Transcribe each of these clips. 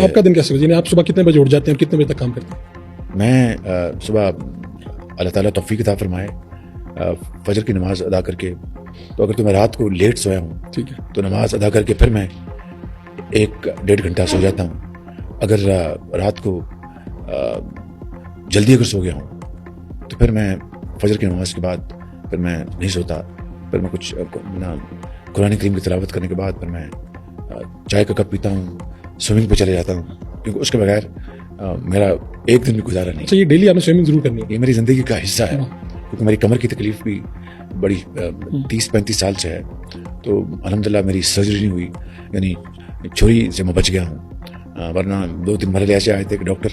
आपका दिन कैसे यानी आप सुबह कितने बजे उठ जाते हैं और कितने बजे तक काम करते हैं? मैं सुबह अल्लाह ताला तौफीक अता फरमाए फजर की नमाज अदा करके, तो अगर तो मैं रात को लेट सोया हूँ ठीक है, तो नमाज अदा करके फिर मैं 1-1.5 घंटा सो जाता हूँ। अगर रात को जल्दी अगर सो गया हूँ तो फिर मैं फजर की नमाज के बाद फिर मैं नहीं सोता, फिर मैं कुछ कुरान करीम की तिलावत करने के बाद फिर मैं चाय का कप पीता हूँ, स्विमिंग पे चले जाता हूँ, क्योंकि उसके बगैर मेरा एक दिन भी गुजारा नहीं। अच्छा, ये डेली आपने स्विमिंग जरूर करनी है? ये मेरी ज़िंदगी का हिस्सा है, क्योंकि मेरी कमर की तकलीफ भी बड़ी 30-35 साल से है। तो अल्हम्दुलिल्लाह मेरी सर्जरी नहीं हुई, यानी छुरी से मैं बच गया हूँ, वरना 2-3 मरहले ऐसे आए थे कि डॉक्टर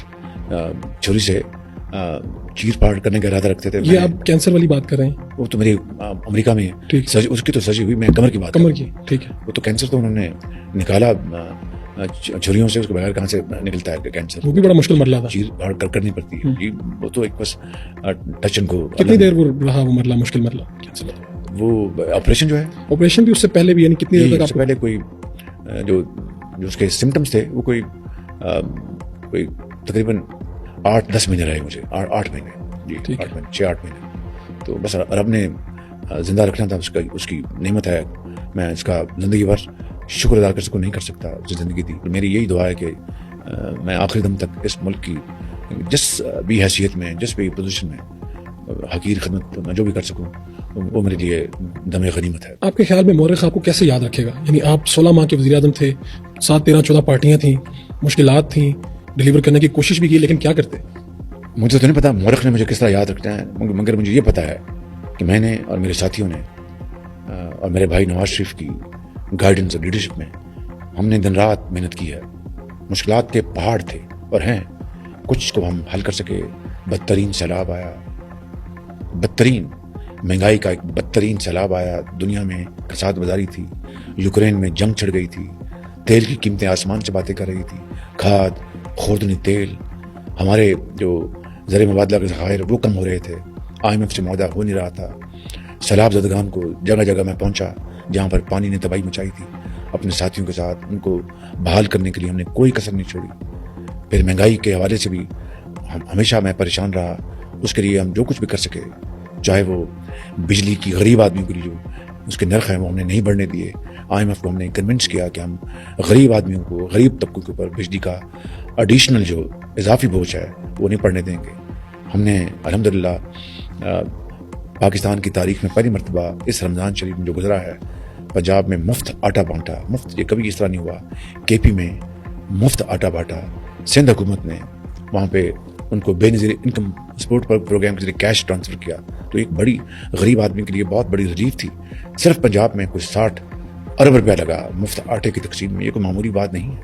छुरी से चीर फाड़ करने का इरादा रखते थे। ये आप कैंसर वाली बात कर रहे हैं? वो तो मेरी अमेरिका में है, ठीक, उसकी तो सर्जरी हुई, मैं कमर की बात कमर की, ठीक है। वो तो कैंसर तो उन्होंने निकाला छुरियों से, उसके बगैर कहाँ से निकलता है कैंसर? वो भी बड़ा मुश्किल मरला था, चीर फाड़ करनी पड़ती है जी, वो तो एक बस टच एंड गो। कितनी देर वो रहा वो मरला, मुश्किल मरला कैंसर? वो ऑपरेशन जो है, ऑपरेशन भी उससे पहले भी, यानी कितनी देर तक? उससे पहले कोई जो उसके सिम्टम्स थे वो कोई तकरीबन 8-10 महीने रहे मुझे, 8 महीने जी, 8 महीने, 6-8 महीने। तो बस रब ने जिंदा रखना था, उसकी नेमत है, मैं इसका जिंदगी भर शुक्र अदा कर सकूँ, नहीं कर सकता, उसकी ज़िंदगी दी। मेरी यही दुआ है कि मैं आखिरी दम तक इस मुल्क की जिस भी हैसियत में, जिस भी पोजीशन में हकीर खिदमत मैं जो भी कर सकूँ, वो मेरे लिए दमे गनीमत है। आपके ख्याल में मौरख आपको कैसे याद रखेगा? यानी आप 16 माह के वज़ीर आज़म थे, 7-13-14 पार्टियां थी, मुश्किलात थी, डिलीवर करने की कोशिश भी की, लेकिन क्या करते? मुझे तो नहीं पता मौरख ने मुझे किस तरह याद रखना है, मगर मुझे ये पता है कि मैंने और मेरे साथियों ने और मेरे भाई नवाज शरीफ की गाइडेंस और लीडरशिप में हमने दिन रात मेहनत की है। मुश्किलात के पहाड़ थे और हैं, कुछ को हम हल कर सके। बदतरीन सैलाब आया, बदतरीन महंगाई का एक बदतरीन सैलाब आया, दुनिया में कसाद बाजारी थी, यूक्रेन में जंग छिड़ गई थी, तेल की कीमतें आसमान से बातें कर रही थी, खाद खुर्दनी तेल, हमारे जो ज़र मुबादला के ज़खायर वो कम हो रहे थे, IMF से मुआहदा हो नहीं रहा था। सैलाब ज़दगान को जगह जगह मैं पहुंचा जहां पर पानी ने तबाही मचाई थी, अपने साथियों के साथ उनको बहाल करने के लिए हमने कोई कसर नहीं छोड़ी। फिर महंगाई के हवाले से भी हमेशा मैं परेशान रहा, उसके लिए हम जो कुछ भी कर सके, चाहे वो बिजली की गरीब आदमियों के लिए जो उसके नर्ख हैं वो हमने नहीं बढ़ने दिए। IMF को हमने कन्विंस किया कि हम गरीब आदमियों को, गरीब तबकों के ऊपर बिजली का एडिशनल जो इजाफी बोझ है वो नहीं पड़ने देंगे। हमने अल्हम्दुलिल्लाह पाकिस्तान की तारीख में पहली मरतबा इस रमज़ान शरीफ में जो गुजरा है, पंजाब में मुफ्त आटा बांटा, मुफ्त, ये कभी इस तरह नहीं हुआ। KP में मुफ्त आटा बांटा, सिंध हुकूमत ने वहाँ पे उनको बेनज़ीर इनकम सपोर्ट प्रोग्राम के जरिए कैश ट्रांसफ़र किया, तो एक बड़ी गरीब आदमी के लिए बहुत बड़ी रिलीफ थी। सिर्फ पंजाब में कुछ 60 अरब रुपया लगा मुफ्त आटे की तकसीम में, ये कोई मामूली बात नहीं है।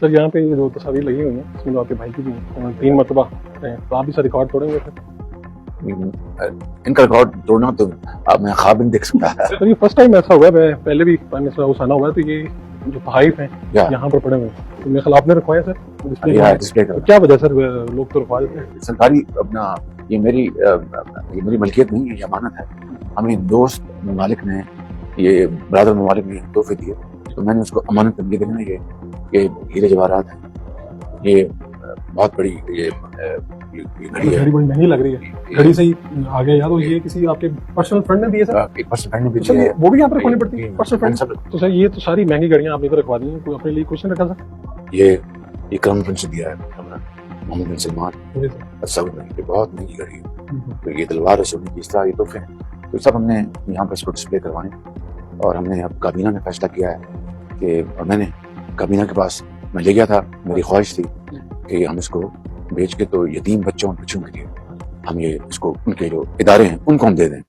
सर यहाँ पे जो तस्वीर लगी हुई है इसमें आपके भाई की भी 3 मरतबा, तो आप भी सर रिकॉर्ड तोड़ेंगे फिर? इनका रिकॉर्ड तोड़ना तो अब मैं ख्वाब नहीं देख सकता। सर ये फर्स्ट टाइम ऐसा हुआ है, मैं पहले भी प्राइम मिनिस्टर हाउस आना हुआ है, तो ये जो तहाइफ हैं यहाँ पर पड़े हुए हैं, तो मेरे ख्याल आपने रखवाया सर डिस्प्ले? तो क्या वजह सर लोग तो रखवा देते हैं? सरकारी अपना ये मेरी मलकियत नहीं है, ये अमानत है। हमें दोस्त ममालिक ने, ये बरादर ममालिक ने तोहफे दिए, तो मैंने उसको अमानत ये देखना, ये हीरे जवाहरात है, ये बहुत बड़ी ये घड़ी है, घड़ी बड़ी महंगी लग रही है, घड़ी से ही आ गया यार। तो ये किसी आपके पर्सनल फ्रेंड ने दी है सर? एक पर्सनल फ्रेंड ने भी तो दिया है, वो भी यहाँ पर रखवानी पड़ती है पर्सनल फ्रेंड? सब। तो सर ये तो सारी महंगी घड़ियाँ आपने तो रखवा दी हैं, कोई अपने लिए क्वेश्चन रखा सर? ये क्राउन प्रिंस से दिया है हमारा मोहम्मद बिन सलमान सऊद में, ये बहुत महंगी घड़ी है। तो ये तलवार रसूल की इस तरह ये तोहफे हैं, तो सब हमने यहाँ पर इसको डिस्प्ले करवाने, और हमने अब काबीना ने फैसला किया है कि, और मैंने काबीना के पास मैं ले गया था, मेरी ख्वाहिश थी कि हम इसको बेच के तो यतीम बच्चों और बच्चों के लिए हम ये इसको उनके जो इदारे हैं उनको हम दे दें।